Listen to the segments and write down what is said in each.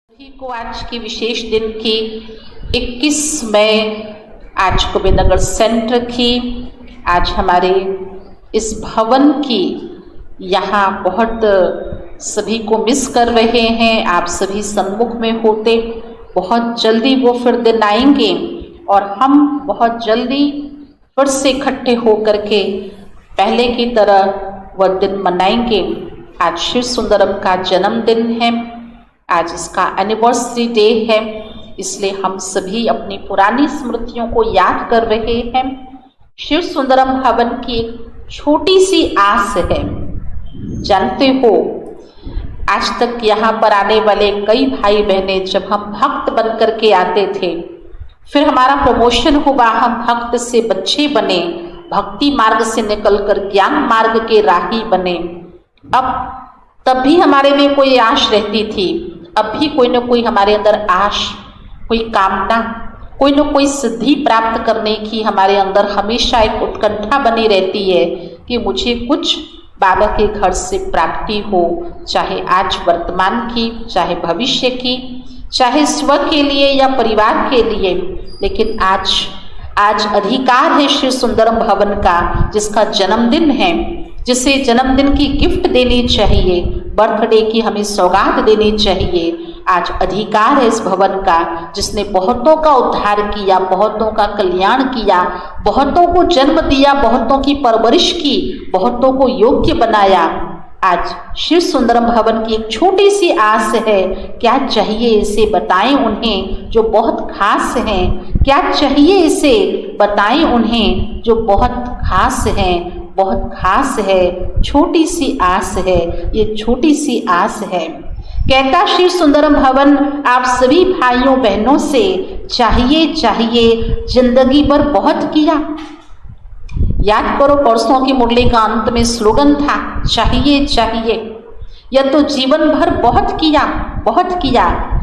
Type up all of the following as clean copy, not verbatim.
सभी को आज की विशेष दिन की 21 मई आज गोविंदनगर सेंटर की आज हमारे इस भवन की यहाँ बहुत सभी को मिस कर रहे हैं। आप सभी सम्मुख में होते बहुत जल्दी वो फिर दिन आएंगे और हम बहुत जल्दी फिर से इकट्ठे होकर के पहले की तरह वह दिन मनाएंगे। आज शिव सुंदरम का जन्मदिन है, आज इसका एनिवर्सरी डे है, इसलिए हम सभी अपनी पुरानी स्मृतियों को याद कर रहे हैं। शिव सुंदरम भवन की एक छोटी सी आस है। जानते हो, आज तक यहाँ पर आने वाले कई भाई बहनें जब हम भक्त बन करके आते थे, फिर हमारा प्रमोशन हुआ, हम भक्त से बच्चे बने, भक्ति मार्ग से निकलकर ज्ञान मार्ग के राही बने। अब तब भी हमारे में कोई आश रहती थी, अब भी कोई न कोई हमारे अंदर आश, कोई कामना, कोई न कोई सिद्धि प्राप्त करने की हमारे अंदर हमेशा एक उत्कंठा बनी रहती है कि मुझे कुछ बाबा के घर से प्राप्ति हो, चाहे आज वर्तमान की, चाहे भविष्य की, चाहे स्व के लिए या परिवार के लिए। लेकिन आज अधिकार है शिव सुंदरम भवन का, जिसका जन्मदिन है, जिसे जन्मदिन की गिफ्ट देनी चाहिए, बर्थडे की हमें सौगात देनी चाहिए। आज अधिकार है इस भवन का, जिसने बहुतों का उद्धार किया, बहुतों का कल्याण किया, बहुतों को जन्म दिया, बहुतों की परवरिश की, बहुतों को योग्य बनाया। आज शिव सुंदरम भवन की एक छोटी सी आस है, क्या चाहिए इसे बताएं उन्हें जो बहुत खास हैं, क्या चाहिए इसे बताएं उन्हें जो बहुत खास हैं, बहुत खास है, छोटी सी आस है, ये छोटी सी आस है। कहता शिव सुंदरम भवन आप सभी भाइयों बहनों से चाहिए जिंदगी भर बहुत किया। याद करो, परसों की मुरली का अंत में स्लोगन था चाहिए, यह तो जीवन भर बहुत किया,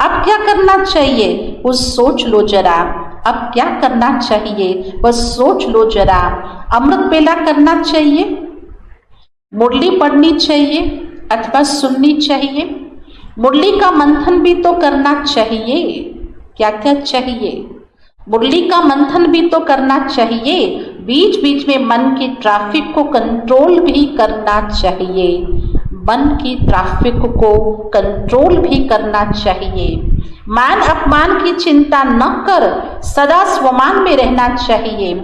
अब क्या करना चाहिए कुछ सोच लो जरा, अब क्या करना चाहिए बस सोच लो जरा। अमृत बेला करना चाहिए, मुरली पढ़नी चाहिए अथवा सुननी चाहिए, मुरली का मंथन भी तो करना चाहिए। क्या क्या चाहिए? मुरली का मंथन भी तो करना चाहिए, बीच बीच में मन की ट्रैफिक को कंट्रोल भी करना चाहिए, मन की ट्रैफिक को कंट्रोल भी करना चाहिए। मान अपमान की चिंता न कर, सदा स्वमान में रहना चाहिए।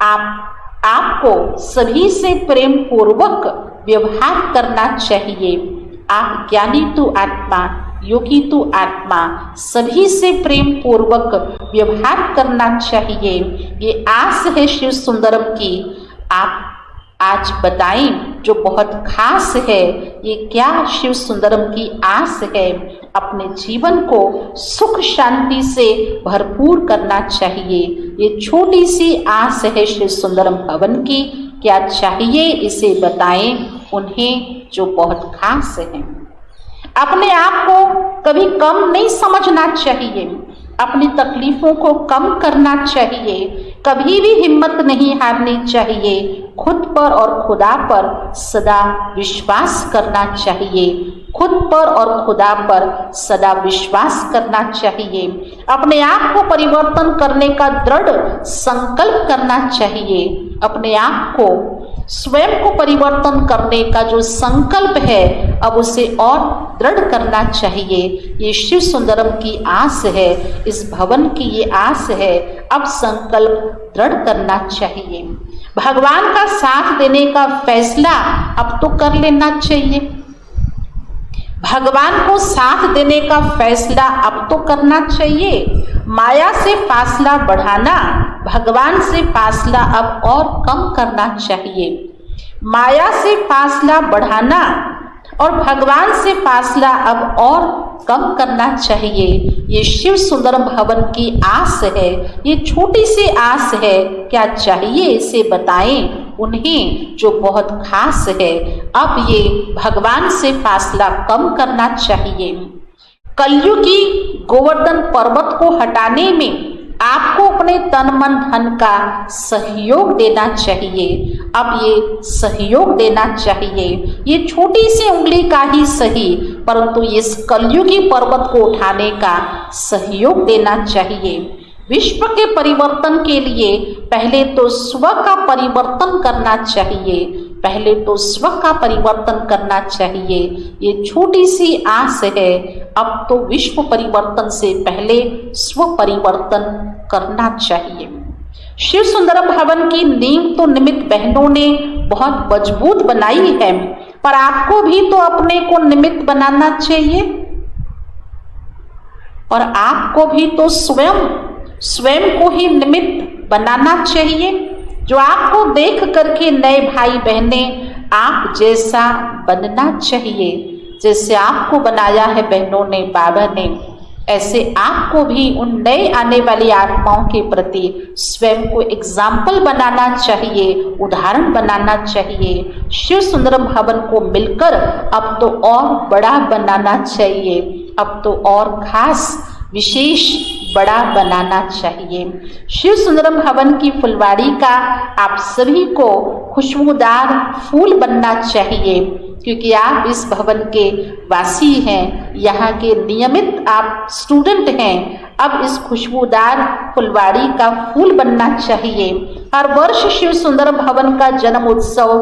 आपको सभी से प्रेम पूर्वक व्यवहार करना चाहिए। आप ज्ञानी तू आत्मा, योगी तू आत्मा, सभी से प्रेम पूर्वक व्यवहार करना चाहिए। ये आस है शिव सुंदरम की, आप आज बताएं जो बहुत खास है। ये क्या शिव सुंदरम की आस है? अपने जीवन को सुख शांति से भरपूर करना चाहिए। ये छोटी सी आस है शिव सुंदरम भवन की, क्या चाहिए इसे बताएं उन्हें जो बहुत खास है। अपने आप को कभी कम नहीं समझना चाहिए, अपनी तकलीफों को कम करना चाहिए, कभी भी हिम्मत नहीं हारनी चाहिए, खुद पर और खुदा पर सदा विश्वास करना चाहिए, खुद पर और खुदा पर सदा विश्वास करना चाहिए। अपने आप को परिवर्तन करने का दृढ़ संकल्प करना चाहिए, अपने आप को स्वयं को परिवर्तन करने का जो संकल्प है अब उसे और दृढ़ करना चाहिए। ये शिव सुंदरम की आस है, इस भवन की ये आस है, अब संकल्प दृढ़ करना चाहिए। भगवान का साथ देने का फैसला अब तो कर लेना चाहिए, भगवान को साथ देने का फैसला अब तो करना चाहिए। माया से फासला बढ़ाना, भगवान से फासला अब और कम करना चाहिए। माया से फासला बढ़ाना और भगवान से फासला अब और कम करना चाहिए। ये शिव सुंदरम भवन की आस है, ये छोटी सी आस है, क्या चाहिए इसे बताएं उन्हें जो बहुत खास है। अब ये भगवान से फासला कम करना चाहिए। कलयुगी गोवर्धन पर्वत को हटाने में आपको अपने तन मन धन का सहयोग देना चाहिए। अब ये सहयोग देना चाहिए, ये छोटी सी उंगली का ही सही, परंतु इस कलयुगी पर्वत को उठाने का सहयोग देना चाहिए। विश्व के परिवर्तन के लिए पहले तो स्व का परिवर्तन करना चाहिए, पहले तो स्व का परिवर्तन करना चाहिए। ये छोटी सी आस है, अब तो विश्व परिवर्तन से पहले स्व परिवर्तन करना चाहिए। शिव सुंदरम भवन की नींव तो निमित्त बहनों ने बहुत मजबूत बनाई है, पर आपको भी तो अपने को निमित्त बनाना चाहिए, और आपको भी तो स्वयं को ही निमित्त बनाना चाहिए, जो आपको देख करके नए भाई बहने आप जैसा बनना चाहिए। जैसे आपको बनाया है बहनों ने, बाबा ने, ऐसे आपको भी उन नए आने वाली आत्माओं के प्रति स्वयं को एग्जाम्पल बनाना चाहिए, उदाहरण बनाना चाहिए। शिव सुंदरम भवन को मिलकर अब तो और बड़ा बनाना चाहिए, अब तो और खास विशेष बड़ा बनाना चाहिए। शिव सुंदरम भवन की फुलवाड़ी का आप सभी को खुशबूदार फूल बनना चाहिए, क्योंकि आप इस भवन के वासी हैं, यहाँ के नियमित आप स्टूडेंट हैं। अब इस खुशबूदार फुलवाड़ी का फूल बनना चाहिए। हर वर्ष शिव सुंदरम भवन का जन्म उत्सव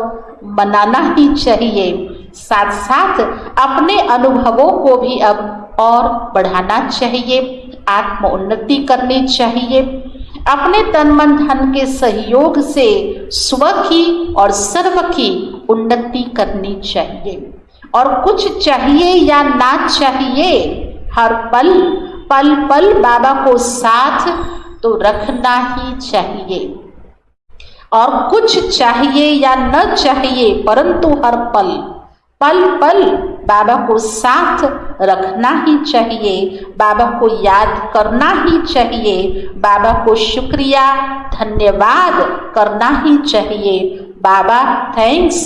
मनाना ही चाहिए, साथ साथ अपने अनुभवों को भी अब और बढ़ाना चाहिए, आत्म उन्नति करनी चाहिए। अपने तन मन धन के सहयोग से स्व की और सर्व की उन्नति करनी चाहिए। और कुछ चाहिए या ना चाहिए, हर पल पल पल बाबा को साथ तो रखना ही चाहिए। और कुछ चाहिए या न चाहिए, परंतु हर पल पल पल बाबा को साथ रखना ही चाहिए, बाबा को याद करना ही चाहिए, बाबा को शुक्रिया धन्यवाद करना ही चाहिए। बाबा थैंक्स,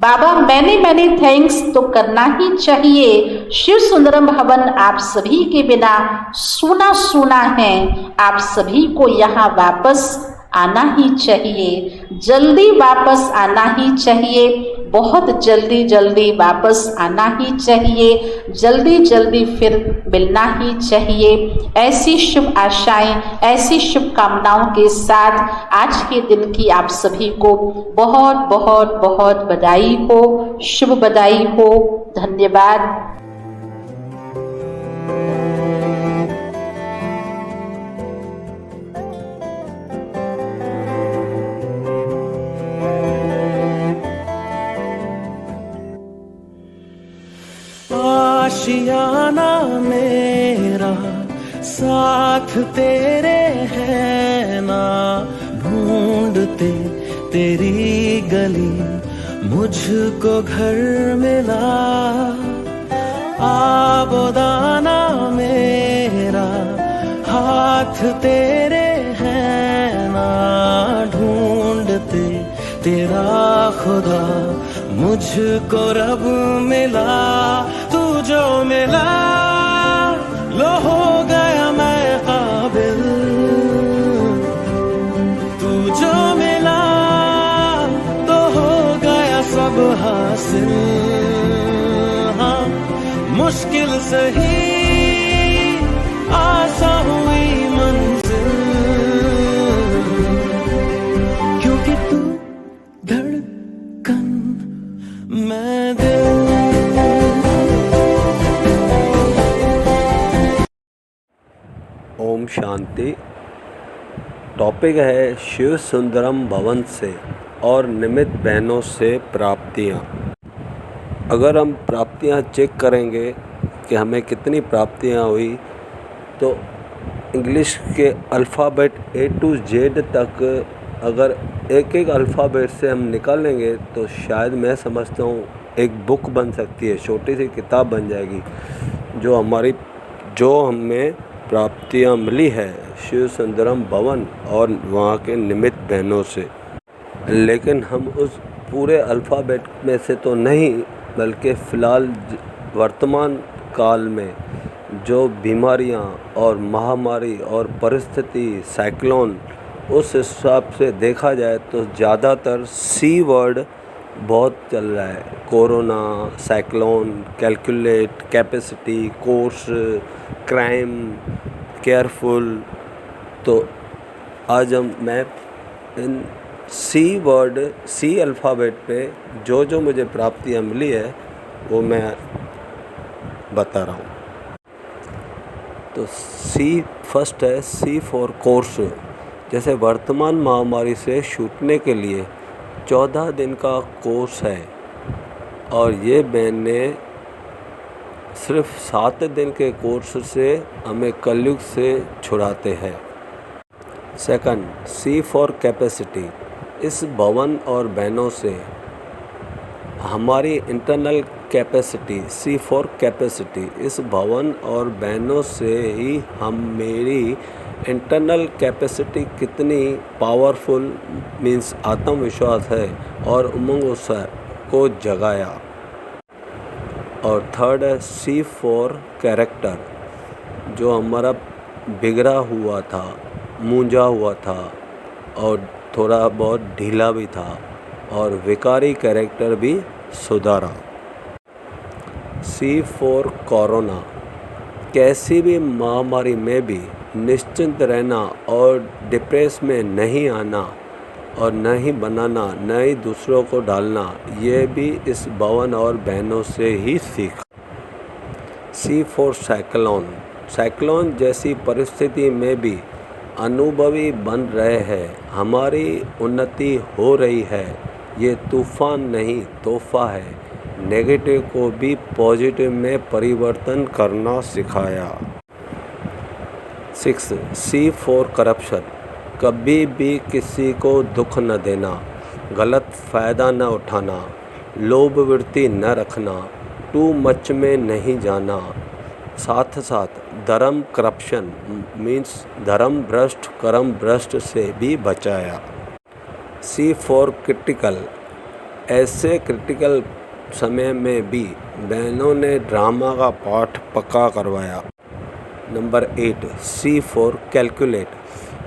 बाबा मैंने थैंक्स तो करना ही चाहिए। शिव सुंदरम भवन आप सभी के बिना सूना सूना है, आप सभी को यहाँ वापस आना ही चाहिए, जल्दी वापस आना ही चाहिए, बहुत जल्दी जल्दी वापस आना ही चाहिए, जल्दी जल्दी फिर मिलना ही चाहिए। ऐसी शुभ आशाएं, ऐसी शुभकामनाओं के साथ आज के दिन की आप सभी को बहुत बहुत बहुत बधाई हो, शुभ बधाई हो। धन्यवाद। आशियाना मेरा साथ तेरे है ना, ढूंढते तेरी गली मुझको घर मिला। आबोदाना मेरा हाथ तेरे है ना, ढूंढते तेरा खुदा मुझको रब मिला। तू जो मिला लो हो गया मैं काबिल, तू जो मिला तो हो गया सब हासिल। हाँ मुश्किल सही आसा हुई मंजिल, क्योंकि तू धड़कन मैं दिल। ओम शांति। टॉपिक है शिव सुंदरम भवन से और निमित्त बहनों से प्राप्तियाँ। अगर हम प्राप्तियाँ चेक करेंगे कि हमें कितनी प्राप्तियाँ हुई, तो इंग्लिश के अल्फ़ाबेट A to Z तक अगर एक एक अल्फ़ाबेट से हम निकालेंगे तो शायद मैं समझता हूँ एक बुक बन सकती है, छोटी सी किताब बन जाएगी, जो हमें प्राप्तियाँ मिली है शिव सुंदरम भवन और वहाँ के निमित्त बहनों से। लेकिन हम उस पूरे अल्फ़ाबेट में से तो नहीं, बल्कि फ़िलहाल वर्तमान काल में जो बीमारियां और महामारी और परिस्थिति साइक्लोन, उस हिसाब से देखा जाए तो ज़्यादातर सी वर्ड बहुत चल रहा है। Corona, cyclone, calculate, capacity, course, crime, careful. तो आज मैं इन सी वर्ड, सी अल्फ़ाबेट पे जो मुझे प्राप्तियाँ मिली है वो मैं बता रहा हूँ। तो सी फर्स्ट है, सी फॉर कोर्स। जैसे वर्तमान महामारी से छूटने के लिए 14 दिन का कोर्स है और ये मैंने सिर्फ 7 दिन के कोर्स से हमें कलयुग से छुड़ाते हैं। Second, C for capacity. इस भवन और बहनों से हमारी internal capacity, C for capacity, इस भवन और बहनों से ही हम मेरी इंटरनल कैपेसिटी कितनी पावरफुल मीन्स आत्मविश्वास है और उमंग उत्साह को जगाया। और थर्ड है सी फॉर कैरेक्टर। जो हमारा बिगड़ा हुआ था, मूंझा हुआ था और थोड़ा बहुत ढीला भी था और विकारी कैरेक्टर भी सुधारा। सी फॉर कोरोना। कैसी भी महामारी में भी निश्चिंत रहना और डिप्रेस में नहीं आना और न ही बनाना, न ही दूसरों को डालना, ये भी इस भवन और बहनों से ही सीखा। सी फॉर साइक्लोन। साइक्लोन जैसी परिस्थिति में भी अनुभवी बन रहे हैं, हमारी उन्नति हो रही है। ये तूफान नहीं, तोहफा है। नेगेटिव को भी पॉजिटिव में परिवर्तन करना सिखाया। 6, सी फॉर करप्शन। कभी भी किसी को दुख न देना, गलत फ़ायदा न उठाना, लोभ वृत्ति न रखना, टू मच में नहीं जाना। साथ साथ धर्म करप्शन मीन्स धर्म भ्रष्ट, कर्म भ्रष्ट से भी बचाया। सी फॉर क्रिटिकल। ऐसे क्रिटिकल समय में भी बहनों ने ड्रामा का पाठ पक्का करवाया। Number 8, C for calculate.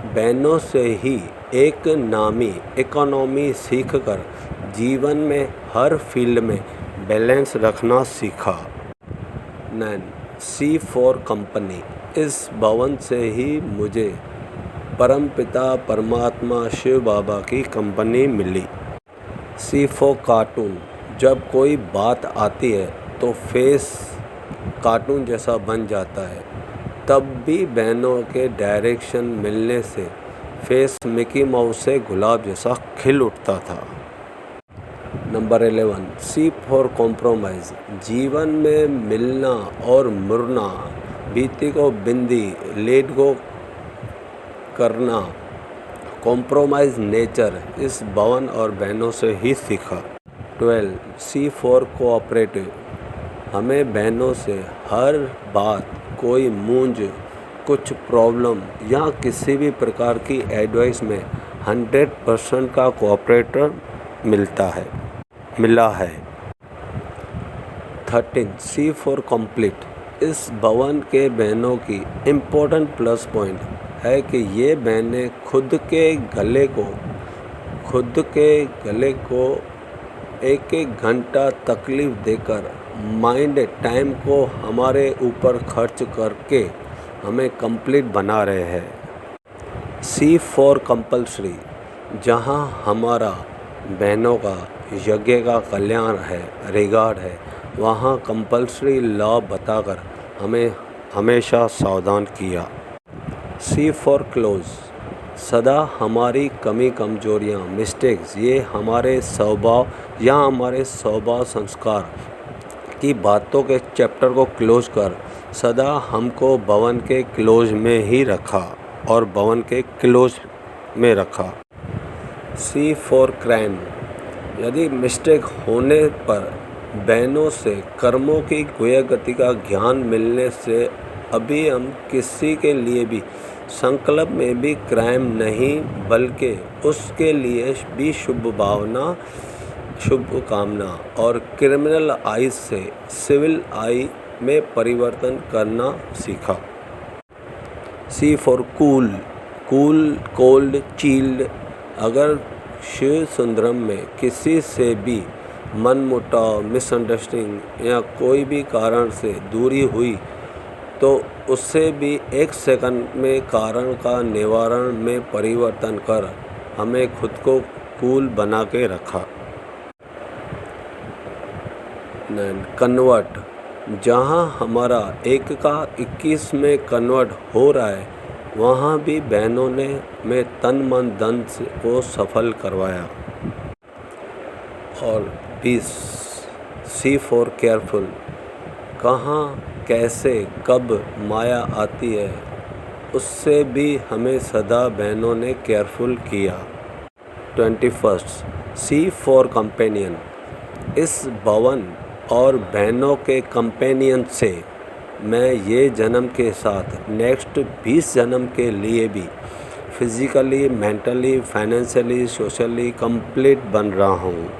बहनों से ही एक नामी इकोनॉमी सीखकर जीवन में हर फील्ड में बैलेंस रखना सीखा। 9, सी फॉर कंपनी। इस भवन से ही मुझे परमपिता परमात्मा शिव बाबा की कंपनी मिली। C for cartoon. जब कोई बात आती है तो फेस कार्टून जैसा बन जाता है, तब भी बहनों के डायरेक्शन मिलने से फेस मिकी माउस से गुलाब जैसा खिल उठता था। Number 11, C for compromise. जीवन में मिलना और मुड़ना, बीती को बिंदी, लेट गो करना, कॉम्प्रोमाइज़ नेचर इस भवन और बहनों से ही सीखा। 12, सी फॉर कोऑपरेटिव। हमें बहनों से हर बात, कोई मूंज, कुछ प्रॉब्लम या किसी भी प्रकार की एडवाइस में 100% का कोऑपरेटर मिला है। 13, सी फॉर कंप्लीट। इस भवन के बहनों की इम्पोर्टेंट प्लस पॉइंट है कि ये बहनें खुद के गले को एक घंटा तकलीफ़ देकर माइंड टाइम को हमारे ऊपर खर्च करके हमें कंप्लीट बना रहे हैं। सी फॉर कंपल्सरी। जहाँ हमारा बहनों का यज्ञ का कल्याण है, रिगार्ड है, वहाँ कंपल्सरी लॉ बताकर हमें हमेशा सावधान किया। सी फॉर क्लोज। सदा हमारी कमी कमजोरियाँ, मिस्टेक्स, ये हमारे स्वभाव संस्कार की बातों के चैप्टर को क्लोज कर सदा हमको भवन के क्लोज में ही रखा और भवन के क्लोज में रखा। सी फॉर क्राइम। यदि मिस्टेक होने पर बहनों से कर्मों की गुह्य गति का ज्ञान मिलने से अभी हम किसी के लिए भी संकल्प में भी क्राइम नहीं बल्कि उसके लिए भी शुभ कामना और क्रिमिनल आई से सिविल आई में परिवर्तन करना सीखा। C for cool, cool, cold, chilled. अगर शिव सुंदरम में किसी से भी मनमुटाव, मिसअंडरस्टैंडिंग या कोई भी कारण से दूरी हुई तो उससे भी 1 सेकंड में कारण का निवारण में परिवर्तन कर हमें खुद को कूल बना के रखा। 9 कन्वर्ट। जहाँ हमारा 1 का 21 में कन्वर्ट हो रहा है वहाँ भी बहनों ने में तन मन धन को सफल करवाया। और 20 C फॉर केयरफुल। कहाँ, कैसे, कब माया आती है उससे भी हमें सदा बहनों ने केयरफुल किया। 21 C फॉर कंपेनियन। इस भवन और बहनों के कंपेनियन से मैं ये जन्म के साथ नेक्स्ट 20 जन्म के लिए भी physically, mentally, financially, socially complete बन रहा हूँ।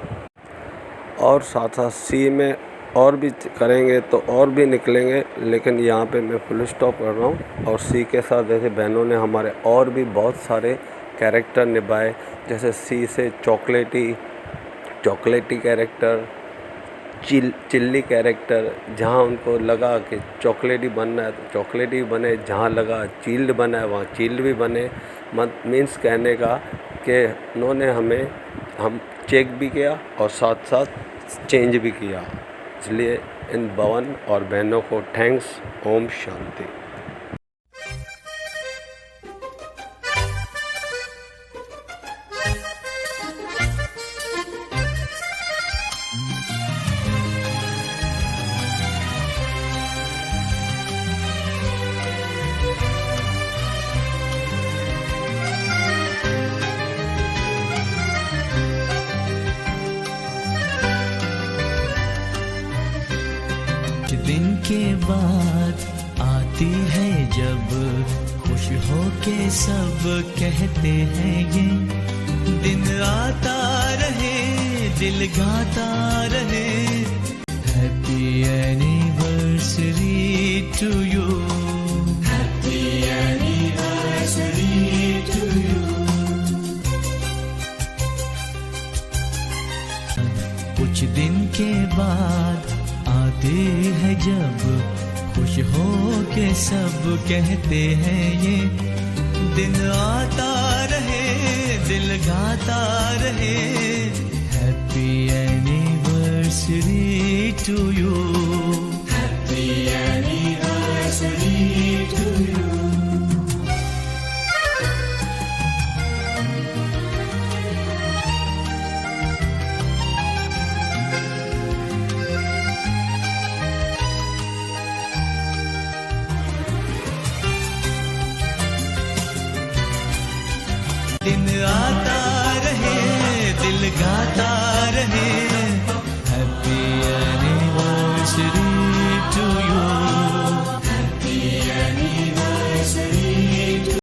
और साथ साथ C में और भी करेंगे तो और भी निकलेंगे, लेकिन यहाँ पे मैं फुल स्टॉप कर रहा हूँ। और C के साथ जैसे बहनों ने हमारे और भी बहुत सारे कैरेक्टर निभाए, जैसे C से चॉकलेटी कैरेक्टर, चिल्ली कैरेक्टर। जहाँ उनको लगा कि चॉकलेटी बनना है तो चॉकलेटी बने, जहाँ लगा चिल्ड बना है वहाँ चिल्ड भी बने। मीन्स कहने का कि उन्होंने हम चेक भी किया और साथ साथ चेंज भी किया। इसलिए इन भवन और बहनों को थैंक्स। ओम शांति। दिन के बाद आती है जब खुश होके सब कहते हैं ये दिन आता रहे, दिल गाता रहे, happy anniversary to you, happy anniversary to you. कुछ दिन के बाद आते हैं जब खुश हो के सब कहते हैं ये दिन आता रहे, दिल गाता रहे, happy anniversary to you, happy anniversary to you. दिन आता रहे, दिल गाता